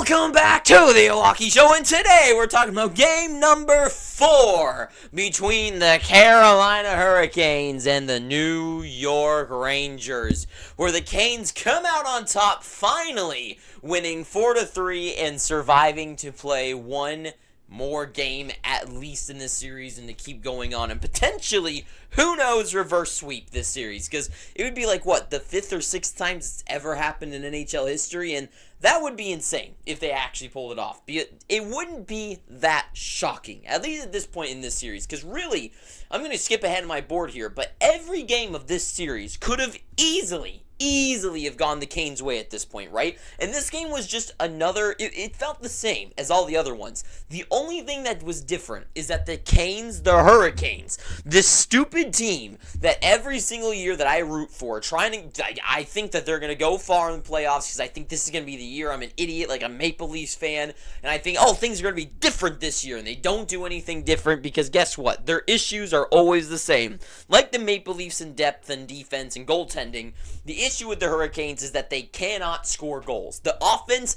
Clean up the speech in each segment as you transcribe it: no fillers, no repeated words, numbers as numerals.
Welcome back to the Milwaukee Show, and today we're talking about game number 4 between the Carolina Hurricanes and the New York Rangers, where the Canes come out on top, finally winning 4-3 and surviving to play one more game at least in this series and to keep going on and potentially, who knows, reverse sweep this series, because it would be like, what, the 5th or 6th times it's ever happened in NHL history, and that would be insane if they actually pulled it off. It wouldn't be that shocking, at least at this point in this series, because really, I'm going to skip ahead of my board here, but every game of this series could have easily have gone the Canes' way at this point, right? And this game was just another, it felt the same as all the other ones. The only thing that was different is that the Canes, the Hurricanes, this stupid team that every single year that I root for, I think that they're going to go far in the playoffs because I think this is going to be the year. I'm an idiot, like a Maple Leafs fan, and I think, things are going to be different this year, and they don't do anything different because guess what? Their issues are always the same. Like the Maple Leafs in depth and defense and goaltending, the issue with the Hurricanes is that they cannot score goals. The offense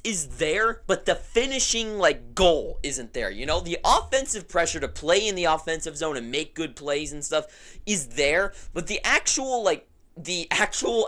is there, but the finishing, goal isn't there. You know, the offensive pressure to play in the offensive zone and make good plays and stuff is there, but the actual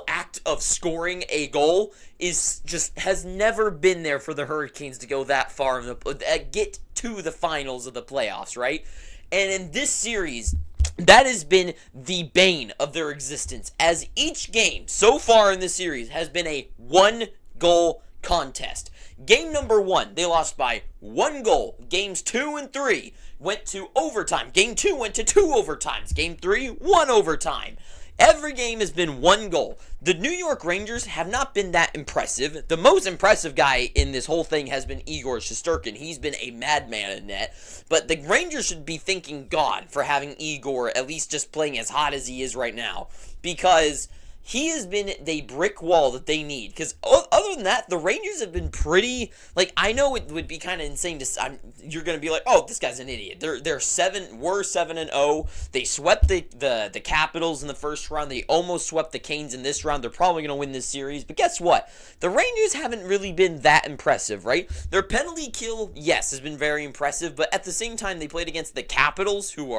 act of scoring a goal has never been there for the Hurricanes to go that far and get to the finals of the playoffs, right? And in this series, that has been the bane of their existence, as each game so far in this series has been a one-goal contest. Game number 1, they lost by 1 goal. Games 2 and 3 went to overtime. Game 2 went to 2 overtimes. Game 3, 1 overtime. Every game has been 1 goal. The New York Rangers have not been that impressive. The most impressive guy in this whole thing has been Igor Shesterkin. He's been a madman in net. But the Rangers should be thanking God for having Igor at least just playing as hot as he is right now, because he has been the brick wall that they need. Because other than that, the Rangers have been pretty, I know it would be kind of insane to, you're going to be like, oh, this guy's an idiot. Were 7-0. They swept the Capitals in the first round. They almost swept the Canes in this round. They're probably going to win this series. But guess what? The Rangers haven't really been that impressive, right? Their penalty kill, yes, has been very impressive. But at the same time, they played against the Capitals, who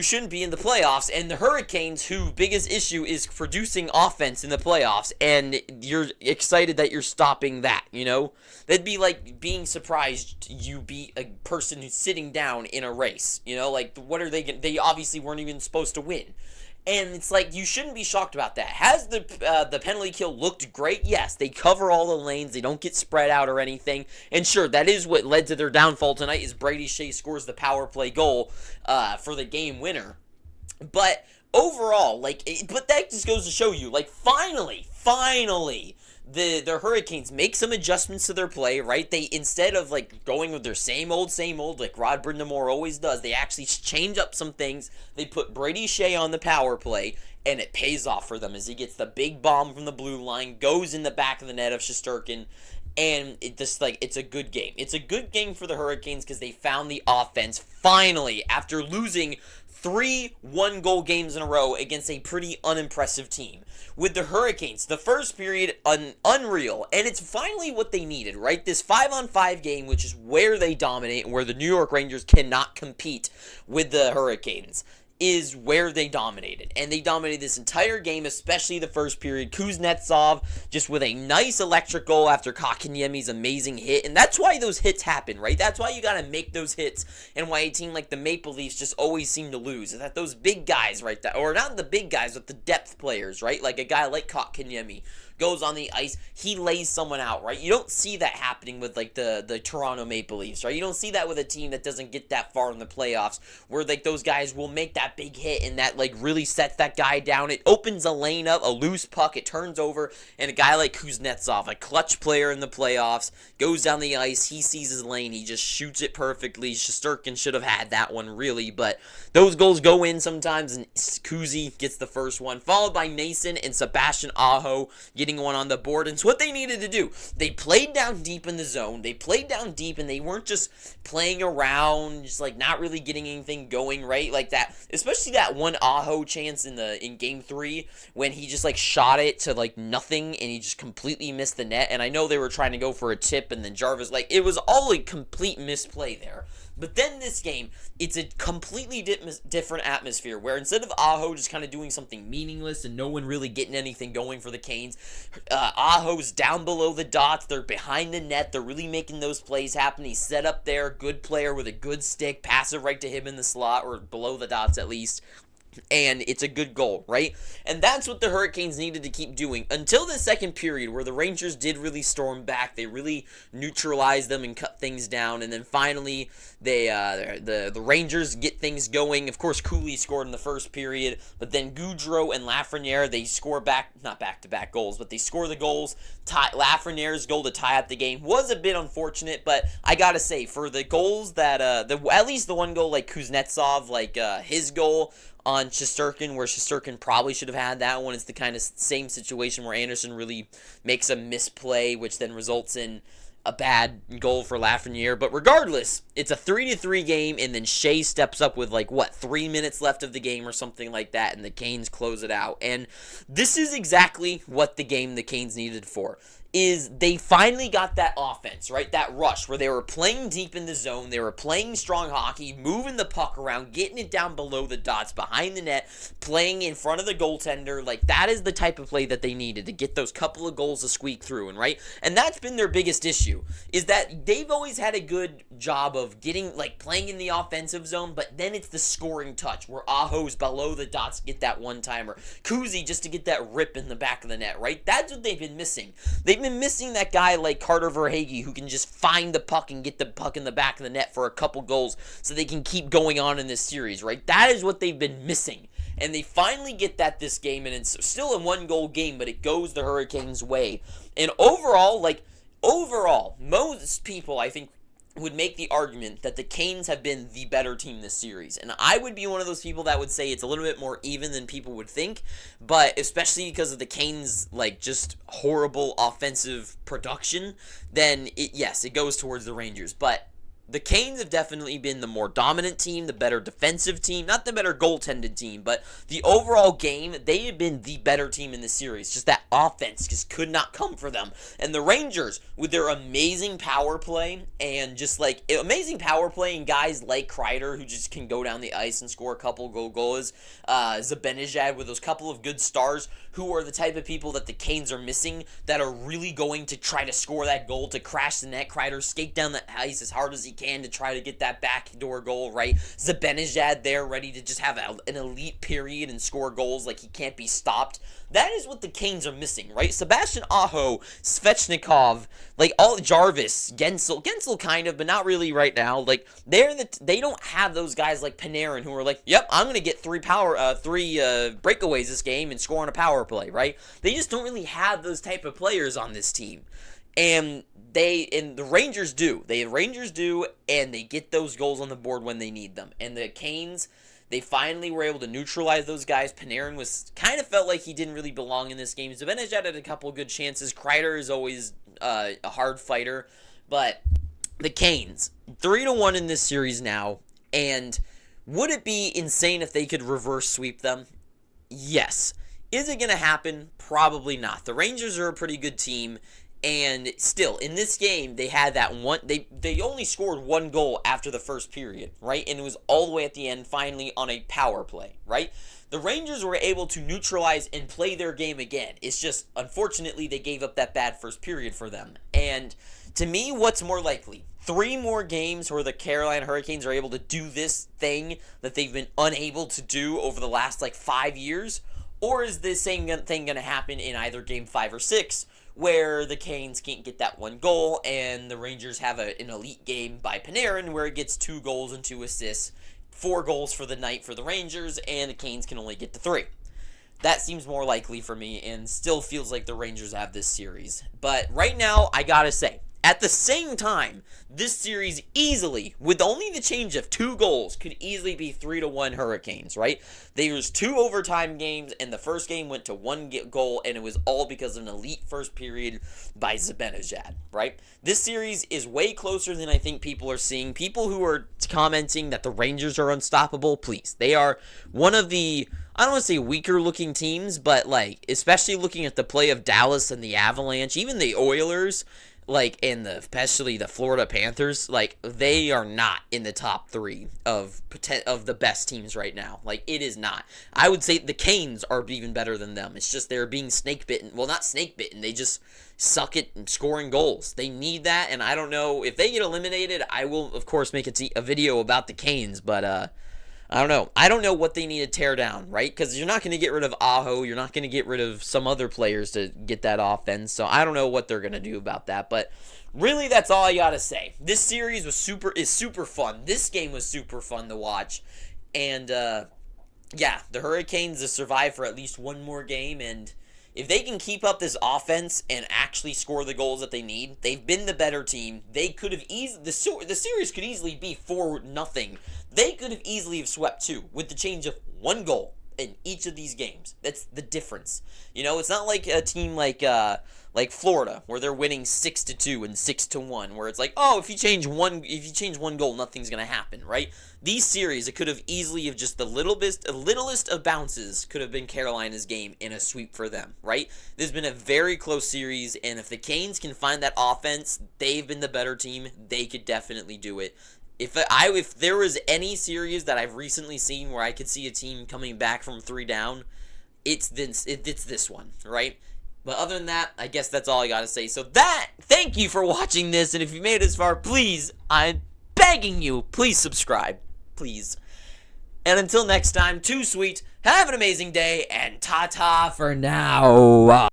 shouldn't be in the playoffs, and the Hurricanes, whose biggest issue is producing offense in the playoffs, and you're excited that you're stopping that, you know? That'd be like being surprised you beat a person who's sitting down in a race, you know? What are they obviously weren't even supposed to win. And it's you shouldn't be shocked about that. Has the penalty kill looked great? Yes, they cover all the lanes. They don't get spread out or anything. And sure, that is what led to their downfall tonight, is Brady Shea scores the power play goal for the game winner. But overall, but that just goes to show you, finally, the Hurricanes make some adjustments to their play, right? They, instead of going with their same old, like Rod Brind'Amour always does, they actually change up some things. They put Brady Shea on the power play, and it pays off for them as he gets the big bomb from the blue line, goes in the back of the net of Shesterkin, and it's a good game. It's a good game for the Hurricanes because they found the offense finally after losing 3 one-goal games in a row against a pretty unimpressive team. With the Hurricanes, the first period, unreal, and it's finally what they needed, right? This 5-on-5 game, which is where they dominate and where the New York Rangers cannot compete with the Hurricanes, is where they dominated. And they dominated this entire game, especially the first period. Kuznetsov just with a nice electric goal after Kotkaniemi's amazing hit. And that's why those hits happen, right? That's why you got to make those hits, and why a team like the Maple Leafs just always seem to lose. Is that those big guys, right? Or not the big guys, but the depth players, right? Like a guy like Kotkaniemi goes on the ice, he lays someone out, right? You don't see that happening with the Toronto Maple Leafs, right? You don't see that with a team that doesn't get that far in the playoffs, where those guys will make that big hit and that really sets that guy down. It opens a lane up, a loose puck, it turns over, and a guy like Kuznetsov, a clutch player in the playoffs, goes down the ice, he sees his lane, he just shoots it perfectly. Shesterkin should have had that one, really, but those goals go in sometimes, and Kuzi gets the first one, followed by Nason and Sebastian Aho getting getting one on the board. And it's what they needed to do. They played down deep in the zone. They played down deep, and they weren't just playing around, just like not really getting anything going, right? Like that, especially that one Aho chance in game 3 when he just like shot it to like nothing and he just completely missed the net. And I know they were trying to go for a tip, and then Jarvis, like, it was all a complete misplay there. But then this game, it's a completely different atmosphere where instead of Aho just kind of doing something meaningless and no one really getting anything going for the Canes, Aho's down below the dots. They're behind the net. They're really making those plays happen. He's set up there, good player with a good stick, pass it right to him in the slot or below the dots at least. And it's a good goal, right? And that's what the Hurricanes needed to keep doing until the second period, where the Rangers did really storm back. They really neutralized them and cut things down. And then finally, the Rangers get things going. Of course, Cooley scored in the first period, but then Gaudreau and Lafreniere, they score not back-to-back goals, but they score the goals. Lafreniere's goal to tie up the game was a bit unfortunate, but I gotta say, for the goals that at least the one goal like Kuznetsov, like his goal on Shesterkin, where Shesterkin probably should have had that one. It's the kind of same situation where Anderson really makes a misplay, which then results in a bad goal for Lafreniere. But regardless, it's a 3-3 game, and then Shea steps up with 3 minutes left of the game or something like that, and the Canes close it out. And this is exactly what the Canes needed for. Is they finally got that offense, right? That rush where they were playing deep in the zone, they were playing strong hockey, moving the puck around, getting it down below the dots, behind the net, playing in front of the goaltender. Like, that is the type of play that they needed to get those couple of goals to squeak through, and right? And that's been their biggest issue, is that they've always had a good job of getting, playing in the offensive zone, but then it's the scoring touch, where Aho's below the dots to get that one-timer, Kuzi just to get that rip in the back of the net, right? That's what they've been missing. They've been missing that guy like Carter Verhaeghe who can just find the puck and get the puck in the back of the net for a couple goals so they can keep going on in this series, right? That is what they've been missing. And they finally get that this game, and it's still a one-goal game, but it goes the Hurricanes' way. And overall, most people, I think, would make the argument that the Canes have been the better team this series. And I would be one of those people that would say it's a little bit more even than people would think, but especially because of the Canes, just horrible offensive production, then it goes towards the Rangers. But the Canes have definitely been the more dominant team, the better defensive team, not the better goaltended team, but the overall game, they have been the better team in the series. Just that offense just could not come for them. And the Rangers, with their amazing power play, and just amazing power play, and guys like Kreider, who just can go down the ice and score a couple goals, Zibanejad with those couple of good stars, who are the type of people that the Canes are missing, that are really going to try to score that goal, to crash the net. Kreider skate down the ice as hard as he can to try to get that backdoor goal, right? Zibanejad there ready to just have an elite period and score goals like he can't be stopped. That is what the Canes are missing, right? Sebastian Aho, Svechnikov, all Jarvis, Gensel kind of, but not really right now. They don't have those guys like Panarin who are yep, I'm gonna get three breakaways this game and score on a power play, right? They just don't really have those type of players on this team. And the Rangers do. And they get those goals on the board when they need them. And the Canes, they finally were able to neutralize those guys. Panarin kind of felt like he didn't really belong in this game. Zibanejad had a couple of good chances. Kreider is always a hard fighter. But the Canes, 3-1 in this series now. And would it be insane if they could reverse sweep them? Yes. Is it going to happen? Probably not. The Rangers are a pretty good team. And still, in this game, they had that one. They only scored one goal after the first period, right? And it was all the way at the end, finally, on a power play, right? The Rangers were able to neutralize and play their game again. It's just, unfortunately, they gave up that bad first period for them. And to me, what's more likely? 3 more games where the Carolina Hurricanes are able to do this thing that they've been unable to do over the last, 5 years? Or is this same thing going to happen in either game 5 or 6? Where the Canes can't get that one goal, and the Rangers have an elite game by Panarin where it gets 2 goals and 2 assists, 4 goals for the night for the Rangers, and the Canes can only get to 3. That seems more likely for me, and still feels like the Rangers have this series. But right now, I gotta say, At the same time, this series easily, with only the change of 2 goals, could easily be 3-1 Hurricanes, right? There was 2 overtime games, and the first game went to 1 goal, and it was all because of an elite first period by Zibanejad, right? This series is way closer than I think people are seeing. People who are commenting that the Rangers are unstoppable, please. They are one of the, I don't want to say weaker looking teams, but like, especially looking at the play of Dallas and the Avalanche, even the Oilers, like, and especially the Florida Panthers, like, they are not in the top 3 of the best teams right now. Like, it is not. I would say the Canes are even better than them. It's just they're being snake bitten. Well, not snake bitten. They just suck at scoring goals. They need that, and I don't know if they get eliminated. I will, of course, make a video about the Canes, but I don't know. I don't know what they need to tear down, right? Because you're not going to get rid of Aho. You're not going to get rid of some other players to get that offense. So I don't know what they're going to do about that. But really, that's all I got to say. This series is super fun. This game was super fun to watch. And, yeah, the Hurricanes have survived for at least one more game. And if they can keep up this offense and actually score the goals that they need, they've been the better team. They could have the series could easily be 4-0. They could have easily have swept 2 with the change of 1 goal in each of these games. That's the difference. You know, it's not like a team like Florida where they're winning 6-2 and 6-1, where it's like, oh, if you change one goal, nothing's gonna happen, right? These series, it could have easily have just the littlest of bounces could have been Carolina's game in a sweep for them, right? This has been a very close series, and if the Canes can find that offense, they've been the better team. They could definitely do it. If there was any series that I've recently seen where I could see a team coming back from 3 down, it's this one, right? But other than that, I guess that's all I gotta say. So thank you for watching this, and if you made it this far, please, I'm begging you, please subscribe, please. And until next time, too sweet, have an amazing day, and ta-ta for now.